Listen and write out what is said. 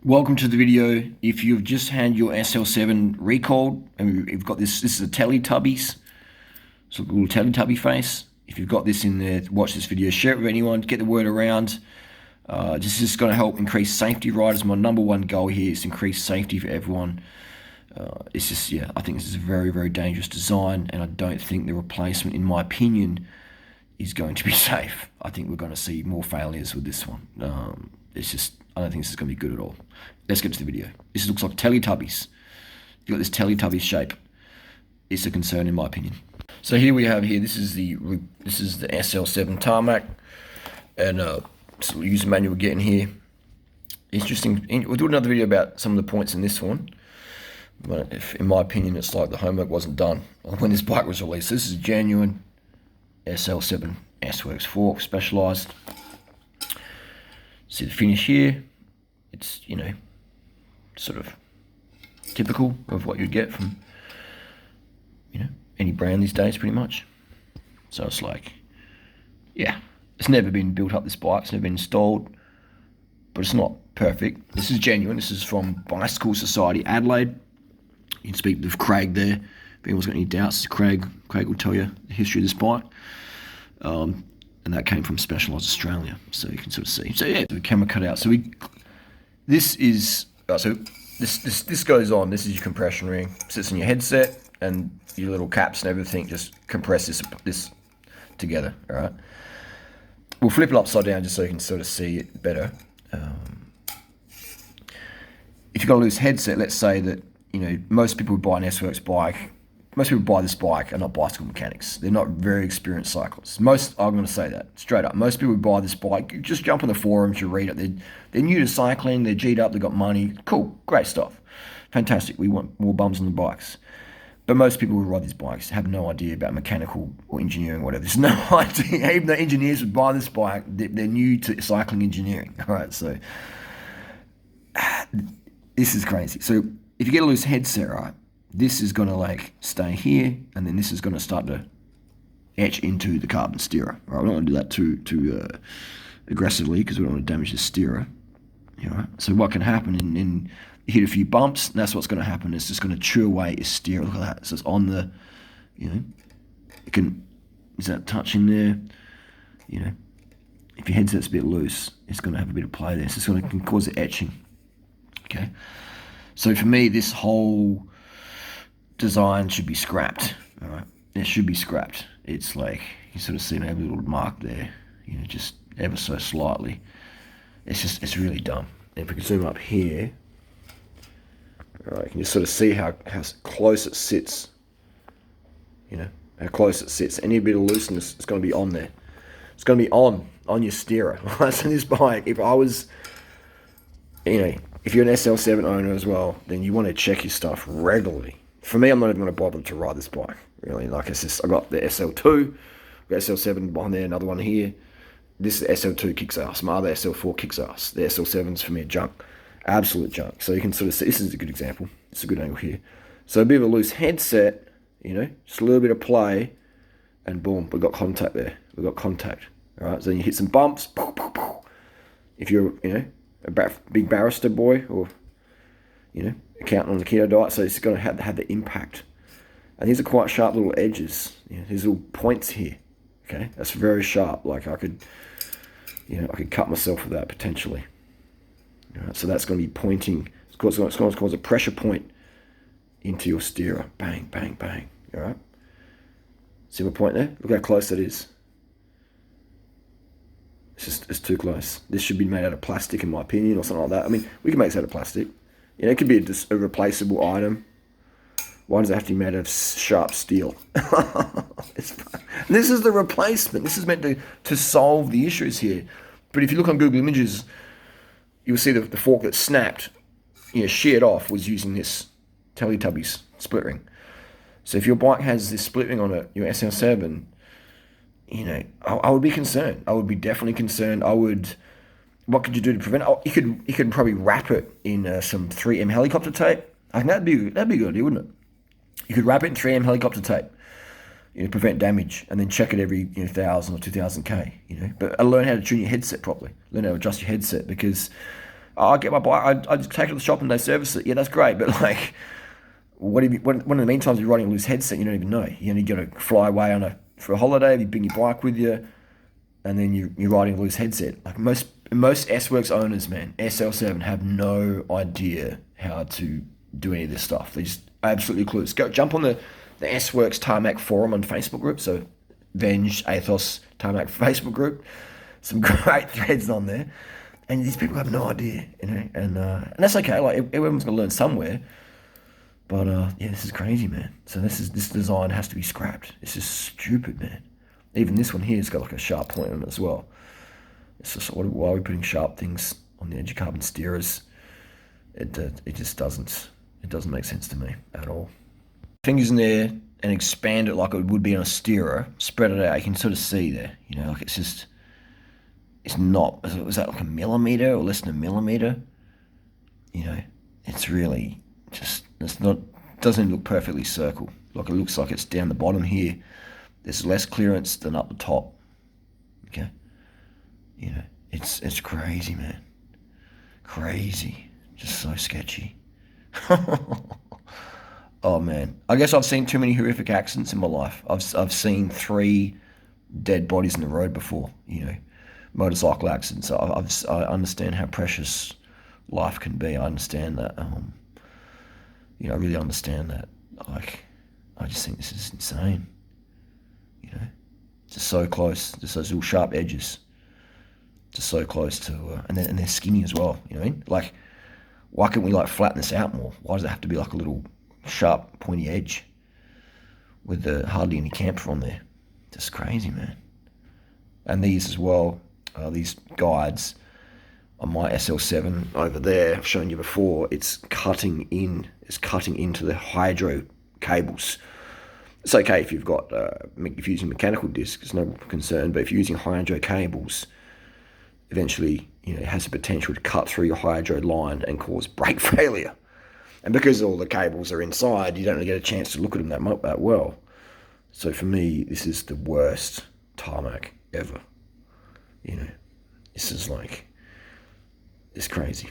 Welcome to the video. If you've just had your SL7 recalled and you've got this is a Teletubbies, it's a little Teletubby face. If you've got this in there, watch this video, share it with anyone, get the word around. This is going to help increase safety riders. My number one goal here is to increase safety for everyone. It's just, yeah, I think this is a very, very dangerous design, and I don't think the replacement, in my opinion, is going to be safe. I think we're going to see more failures with this one. I don't think this is going to be good at all. Let's get to the video. This looks like Teletubbies. You've got this Teletubbies shape. It's a concern in my opinion. So here we have this is the SL7 tarmac, and so user manual getting here. Interesting. We'll do another video about some of the points in this one. But in my opinion, it's like the homework wasn't done when this bike was released. This is a genuine SL7 S-Works fork, specialized. See the finish here. It's, sort of typical of what you'd get from, any brand these days, pretty much. So it's like, yeah, it's never been built up, this bike. It's never been installed, but it's not perfect. This is genuine. This is from Bicycle Society Adelaide. You can speak with Craig there. If anyone's got any doubts, Craig will tell you the history of this bike. And that came from Specialized Australia, so you can sort of see. So yeah, the camera cut out. So this goes on. This is your compression ring. Sits in your headset, and your little caps and everything just compress this together. All right. We'll flip it upside down just so you can sort of see it better. If you've got a loose headset, let's say that most people would buy an S-Works bike. Most people buy this bike are not bicycle mechanics. They're not very experienced cyclists. I'm going to say that straight up. Most people who buy this bike, you just jump on the forums, you read it. They're new to cycling, they're G'd up, they've got money. Cool, great stuff. Fantastic. We want more bums on the bikes. But most people who ride these bikes have no idea about mechanical or engineering, whatever. There's no idea. Even the engineers would buy this bike, they're new to cycling engineering. All right, so this is crazy. So if you get a loose headset, right, this is going to stay here, and then this is going to start to etch into the carbon steerer. Right, we don't want to do that too aggressively because we don't want to damage the steerer. Right? So what can happen, and you hit a few bumps, and that's what's going to happen. It's just going to chew away your steerer. Look at that. So it's on the, is that touching there? If your headset's a bit loose, it's going to have a bit of play there. So it's going to cause the etching. Okay. So for me, this whole design should be scrapped. All right, it should be scrapped. It's like you sort of see maybe a little mark there, just ever so slightly. It's really dumb. If we can zoom up here, all right, you can just sort of see how close it sits. How close it sits. Any bit of looseness is going to be on there. It's going to be on your steerer. Right? So this bike, if I was, if you're an SL7 owner as well, then you want to check your stuff regularly. For me, I'm not even going to bother to ride this bike, really. It's just, I got the SL2, I've got SL7 behind there, another one here. This SL2 kicks ass. My other SL4 kicks ass. The SL7's for me junk. Absolute junk. So you can sort of see, this is a good example. It's a good angle here. So a bit of a loose headset, just a little bit of play, and boom, we've got contact there. We've got contact. All right, so then you hit some bumps. If you're, a big barrister boy, or, accountant on the keto diet, so it's going to have the impact. And these are quite sharp little edges. These little points here. Okay, that's very sharp. Like I could cut myself with that potentially. All right, so that's going to be pointing. It's going to cause a pressure point into your steerer. Bang, bang, bang. All right. See my point there? Look how close that is. It's too close. This should be made out of plastic, in my opinion, or something like that. I mean, we can make this out of plastic. It could be a replaceable item. Why does it have to be made of sharp steel? This is the replacement. This is meant to solve the issues here. But if you look on Google Images, you'll see the fork that snapped, sheared off, was using this Teletubbies split ring. So if your bike has this split ring on it, your SL7, I would be concerned. I would be definitely concerned. What could you do to prevent it? You could probably wrap it in some 3M helicopter tape. I think that'd be a good idea, wouldn't it? You could wrap it in 3M helicopter tape, prevent damage, and then check it every 1,000 or 2,000 K. But learn how to tune your headset properly. Learn how to adjust your headset, because I get my bike, I just take it to the shop and they service it. Yeah, that's great, but like, what if you, when in the meantime you're riding a loose headset, you don't even know. You only got to fly away for a holiday, you bring your bike with you, and then you're riding a loose headset. Like most S-Works owners, man, SL7 have no idea how to do any of this stuff. They just absolutely clueless. Go jump on the S-Works Tarmac forum on Facebook group. So Venge, Athos, Tarmac Facebook group. Some great threads on there. And these people have no idea, you know, and that's okay. Like everyone's gonna learn somewhere. But yeah, this is crazy, man. So this design has to be scrapped. It's just stupid, man. Even this one here has got like a sharp point on it as well. It's just why are we putting sharp things on the edge of carbon steerers? It just doesn't make sense to me at all. Fingers in there and expand it like it would be on a steerer. Spread it out. You can sort of see there. You know, like it's not. Was that like a millimeter or less than a millimeter? You know, it's really just. It's not. Doesn't look perfectly circle. Like it looks like it's down the bottom here. There's less clearance than up the top. Okay. You know, it's crazy, man. Crazy. Just so sketchy. Oh man, I guess I've seen too many horrific accidents in my life. I've seen 3 dead bodies in the road before. You know, motorcycle accidents. I understand how precious life can be. I understand that. You know, I really understand that. Like, I just think this is insane. You know, just so close. Just those little sharp edges. Just so close to, and they're skinny as well. You know what I mean? Like, why can't we like flatten this out more? Why does it have to be like a little sharp, pointy edge with hardly any camber on there? Just crazy, man. And these as well, these guides on my SL7 over there, I've shown you before, it's cutting into the hydro cables. It's okay if you've got, if you're using mechanical discs, it's no concern, but if you're using hydro cables, eventually, you know, it has the potential to cut through your hydro line and cause brake failure. And because all the cables are inside, you don't really get a chance to look at them that well. So for me, this is the worst tarmac ever. You know, this is like, it's crazy.